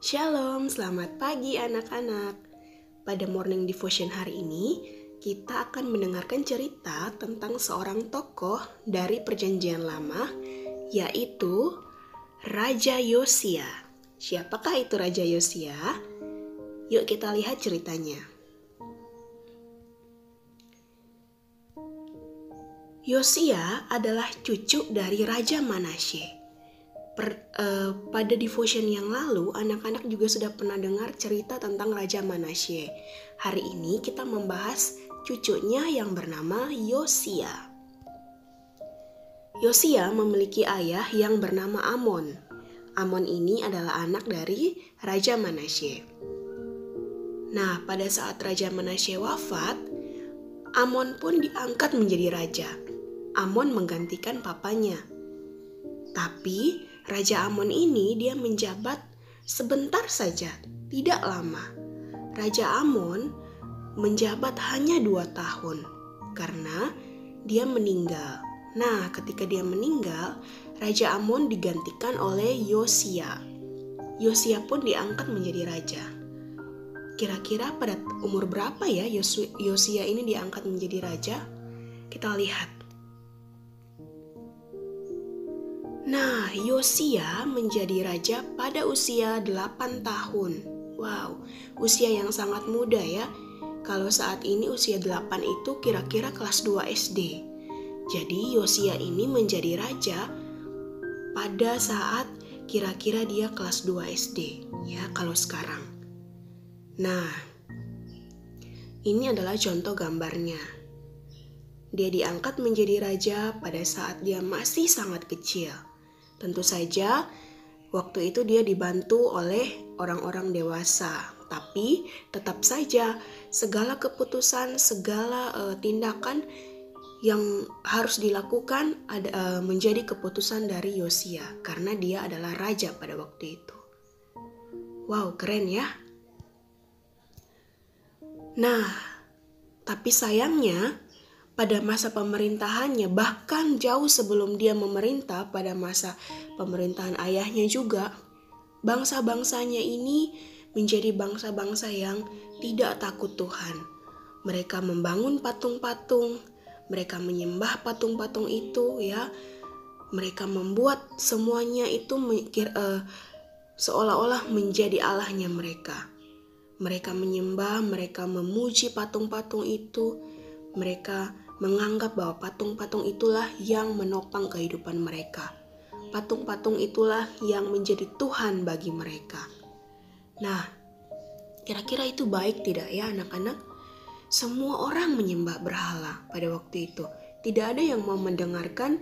Shalom, selamat pagi anak-anak. Pada morning devotion hari ini, kita akan mendengarkan cerita tentang seorang tokoh dari Perjanjian Lama, yaitu Raja Yosia. Siapakah itu Raja Yosia? Yuk kita lihat ceritanya. Yosia adalah cucu dari Raja Manasye. Pada devotion yang lalu, anak-anak juga sudah pernah dengar cerita tentang Raja Manasye. Hari ini kita membahas cucunya yang bernama Yosia. Yosia memiliki ayah yang bernama Amon. Amon ini adalah anak dari Raja Manasye. Nah, pada saat Raja Manasye wafat, Amon pun diangkat menjadi raja. Amon menggantikan papanya. Tapi Raja Amon ini dia menjabat sebentar saja, tidak lama. Raja Amon menjabat hanya 2 tahun karena dia meninggal. Nah, ketika dia meninggal, Raja Amon digantikan oleh Yosia. Yosia pun diangkat menjadi raja. Kira-kira pada umur berapa ya Yosia ini diangkat menjadi raja? Kita lihat. Nah, Yosia menjadi raja pada usia 8 tahun. Wow, usia yang sangat muda ya. Kalau saat ini usia 8 itu kira-kira kelas 2 SD. Jadi Yosia ini menjadi raja pada saat kira-kira dia kelas 2 SD ya kalau sekarang. Nah, ini adalah contoh gambarnya. Dia diangkat menjadi raja pada saat dia masih sangat kecil. Tentu saja waktu itu dia dibantu oleh orang-orang dewasa. Tapi tetap saja segala keputusan, segala tindakan yang harus dilakukan menjadi keputusan dari Yosia. Karena dia adalah raja pada waktu itu. Wow, keren ya. Nah, tapi sayangnya pada masa pemerintahannya, bahkan jauh sebelum dia memerintah pada masa pemerintahan ayahnya juga, bangsa-bangsanya ini menjadi bangsa-bangsa yang tidak takut Tuhan. Mereka membangun patung-patung, mereka menyembah patung-patung itu ya. Mereka membuat semuanya itu seolah-olah menjadi Allahnya mereka. Mereka menyembah, mereka memuji patung-patung itu. Mereka menganggap bahwa patung-patung itulah yang menopang kehidupan mereka. Patung-patung itulah yang menjadi Tuhan bagi mereka. Nah, kira-kira itu baik tidak ya anak-anak? Semua orang menyembah berhala pada waktu itu. Tidak ada yang mau mendengarkan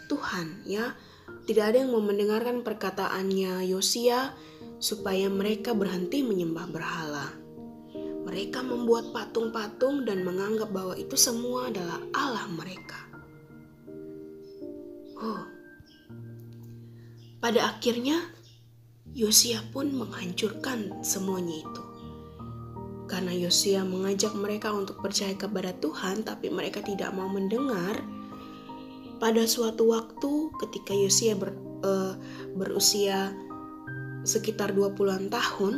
Tuhan ya. Tidak ada yang mau mendengarkan perkataannya Yosia supaya mereka berhenti menyembah berhala. Mereka membuat patung-patung dan menganggap bahwa itu semua adalah Allah mereka. Pada akhirnya, Yosia pun menghancurkan semuanya itu. Karena Yosia mengajak mereka untuk percaya kepada Tuhan, tapi mereka tidak mau mendengar. Pada suatu waktu ketika Yosia berusia sekitar 20-an tahun,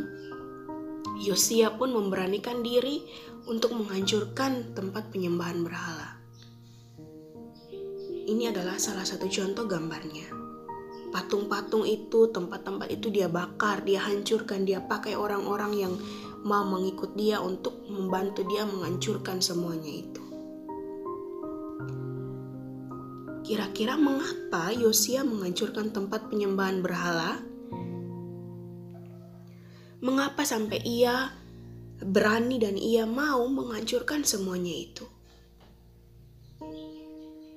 Yosia pun memberanikan diri untuk menghancurkan tempat penyembahan berhala. Ini adalah salah satu contoh gambarnya. Patung-patung itu, tempat-tempat itu dia bakar, dia hancurkan, dia pakai orang-orang yang mau mengikut dia untuk membantu dia menghancurkan semuanya itu. Kira-kira mengapa Yosia menghancurkan tempat penyembahan berhala? Mengapa sampai ia berani dan ia mau menghancurkan semuanya itu?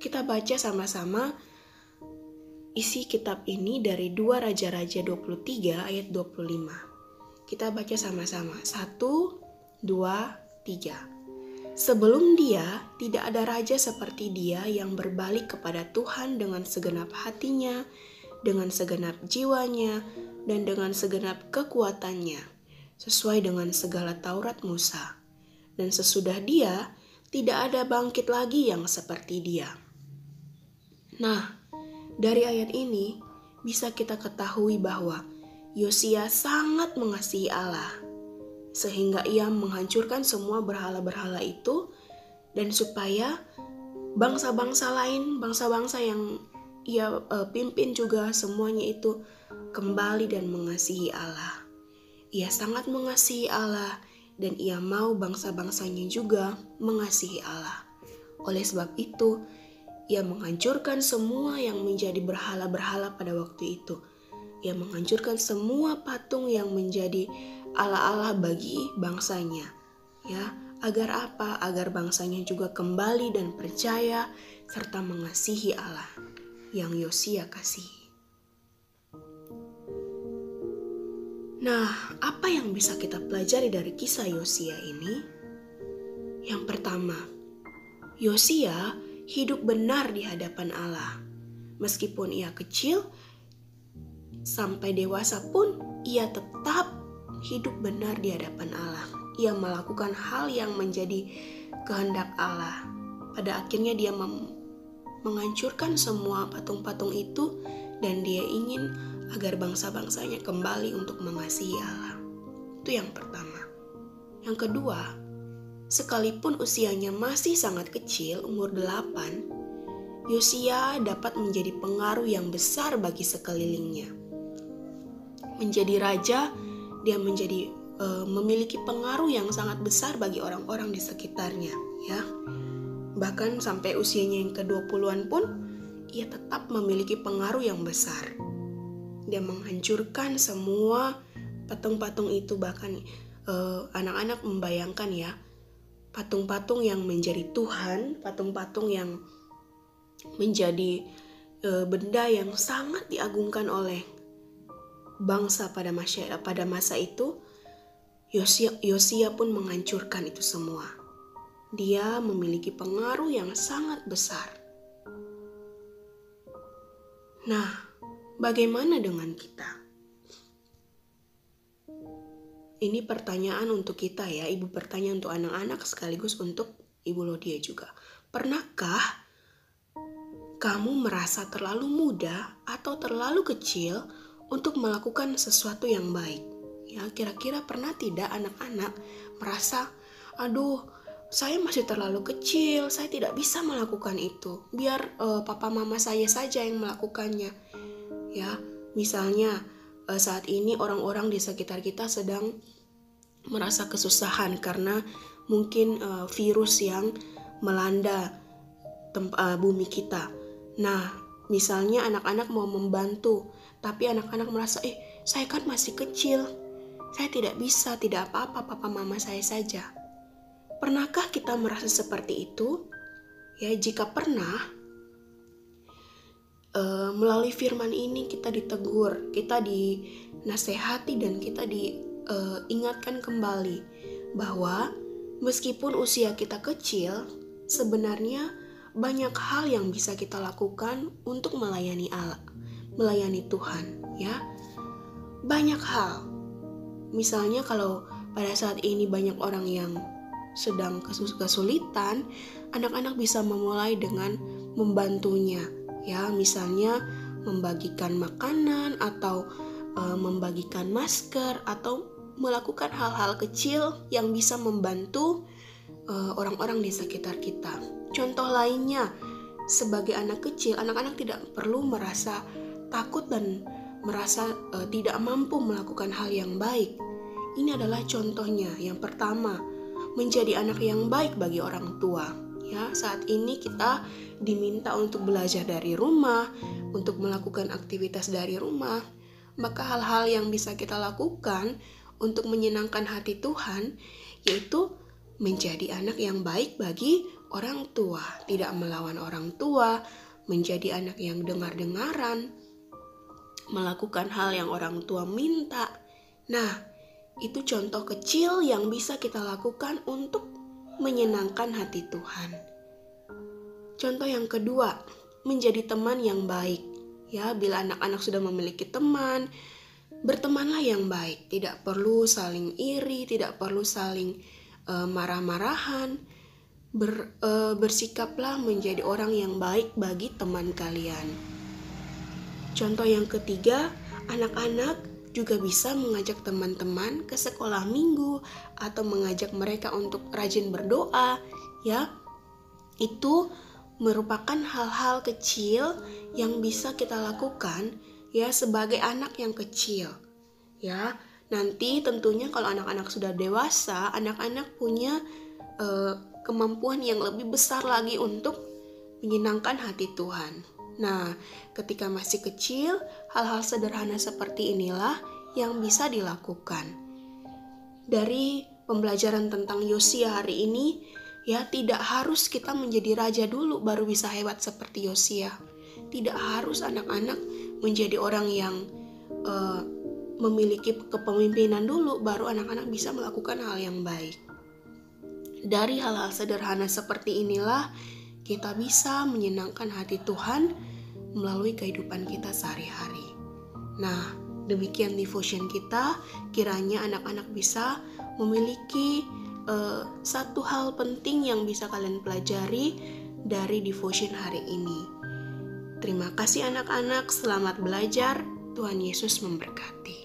Kita baca sama-sama isi kitab ini dari 2 Raja-Raja 23 ayat 25. Kita baca sama-sama. 1, 2, 3. Sebelum dia, tidak ada raja seperti dia yang berbalik kepada Tuhan dengan segenap hatinya, dengan segenap jiwanya, dan dengan segenap kekuatannya, sesuai dengan segala Taurat Musa. Dan sesudah dia, tidak ada bangkit lagi yang seperti dia. Nah, dari ayat ini, bisa kita ketahui bahwa Yosia sangat mengasihi Allah, sehingga ia menghancurkan semua berhala-berhala itu, dan supaya bangsa-bangsa lain, bangsa-bangsa yang ia pimpin juga semuanya itu kembali dan mengasihi Allah. Ia sangat mengasihi Allah dan ia mau bangsa-bangsanya juga mengasihi Allah. Oleh sebab itu, ia menghancurkan semua yang menjadi berhala-berhala pada waktu itu. Ia menghancurkan semua patung yang menjadi Allah-Allah bagi bangsanya. Ya, agar apa? Agar bangsanya juga kembali dan percaya serta mengasihi Allah yang Yosia kasihi. Nah, apa yang bisa kita pelajari dari kisah Yosia ini? Yang pertama, Yosia hidup benar di hadapan Allah. Meskipun ia kecil, sampai dewasa pun ia tetap hidup benar di hadapan Allah. Ia melakukan hal yang menjadi kehendak Allah. Pada akhirnya dia menghancurkan semua patung-patung itu dan dia ingin agar bangsa-bangsanya kembali untuk mengasihi Allah. Itu yang pertama. Yang kedua, sekalipun usianya masih sangat kecil, umur 8, Yosia dapat menjadi pengaruh yang besar bagi sekelilingnya. Menjadi raja, dia menjadi memiliki pengaruh yang sangat besar bagi orang-orang di sekitarnya, ya. Bahkan sampai usianya yang ke-20-an pun, ia tetap memiliki pengaruh yang besar. Dia menghancurkan semua patung-patung itu, bahkan anak-anak membayangkan ya, patung-patung yang menjadi Tuhan, patung-patung yang menjadi benda yang sangat diagungkan oleh bangsa pada masa itu. Yosia pun menghancurkan itu semua. Dia memiliki pengaruh yang sangat besar. Nah, bagaimana dengan kita? Ini pertanyaan untuk kita ya, Ibu bertanya untuk anak-anak sekaligus untuk Ibu Lodia juga. Pernahkah kamu merasa terlalu muda atau terlalu kecil untuk melakukan sesuatu yang baik? Ya, kira-kira pernah tidak anak-anak merasa, aduh, saya masih terlalu kecil, saya tidak bisa melakukan itu. Biar papa mama saya saja yang melakukannya. Ya, misalnya saat ini orang-orang di sekitar kita sedang merasa kesusahan karena mungkin virus yang melanda bumi kita. Nah, misalnya anak-anak mau membantu, tapi anak-anak merasa, saya kan masih kecil, saya tidak bisa, tidak apa-apa, papa mama saya saja. Pernahkah kita merasa seperti itu? Ya, jika pernah, melalui firman ini kita ditegur, kita dinasehati dan kita diingatkan kembali bahwa meskipun usia kita kecil, sebenarnya banyak hal yang bisa kita lakukan untuk melayani Allah, melayani Tuhan, ya. Banyak hal. Misalnya kalau pada saat ini banyak orang yang sedang kesulitan, anak-anak bisa memulai dengan membantunya. Ya, misalnya membagikan makanan atau membagikan masker atau melakukan hal-hal kecil yang bisa membantu orang-orang di sekitar kita. Contoh lainnya, sebagai anak kecil, anak-anak tidak perlu merasa takut dan merasa tidak mampu melakukan hal yang baik. Ini adalah contohnya. Yang pertama, menjadi anak yang baik bagi orang tua. Ya, saat ini kita diminta untuk belajar dari rumah, untuk melakukan aktivitas dari rumah. Maka hal-hal yang bisa kita lakukan untuk menyenangkan hati Tuhan, yaitu menjadi anak yang baik bagi orang tua, tidak melawan orang tua, menjadi anak yang dengar-dengaran, melakukan hal yang orang tua minta. Nah, itu contoh kecil yang bisa kita lakukan untuk menyenangkan hati Tuhan. Contoh yang kedua, menjadi teman yang baik. Ya, bila anak-anak sudah memiliki teman, bertemanlah yang baik. Tidak perlu saling iri, tidak perlu saling marah-marahan. Bersikaplah menjadi orang yang baik bagi teman kalian. Contoh yang ketiga, anak-anak juga bisa mengajak teman-teman ke sekolah minggu atau mengajak mereka untuk rajin berdoa, ya. Itu merupakan hal-hal kecil yang bisa kita lakukan ya sebagai anak yang kecil. Ya, nanti tentunya kalau anak-anak sudah dewasa, anak-anak punya kemampuan yang lebih besar lagi untuk menyenangkan hati Tuhan. Nah, ketika masih kecil, hal-hal sederhana seperti inilah yang bisa dilakukan. Dari pembelajaran tentang Yosia hari ini, ya tidak harus kita menjadi raja dulu baru bisa hebat seperti Yosia. Tidak harus anak-anak menjadi orang yang memiliki kepemimpinan dulu baru anak-anak bisa melakukan hal yang baik. Dari hal-hal sederhana seperti inilah kita bisa menyenangkan hati Tuhan melalui kehidupan kita sehari-hari. Nah, demikian devotion kita. Kiranya anak-anak bisa memiliki satu hal penting yang bisa kalian pelajari dari devotion hari ini. Terima kasih anak-anak, selamat belajar. Tuhan Yesus memberkati.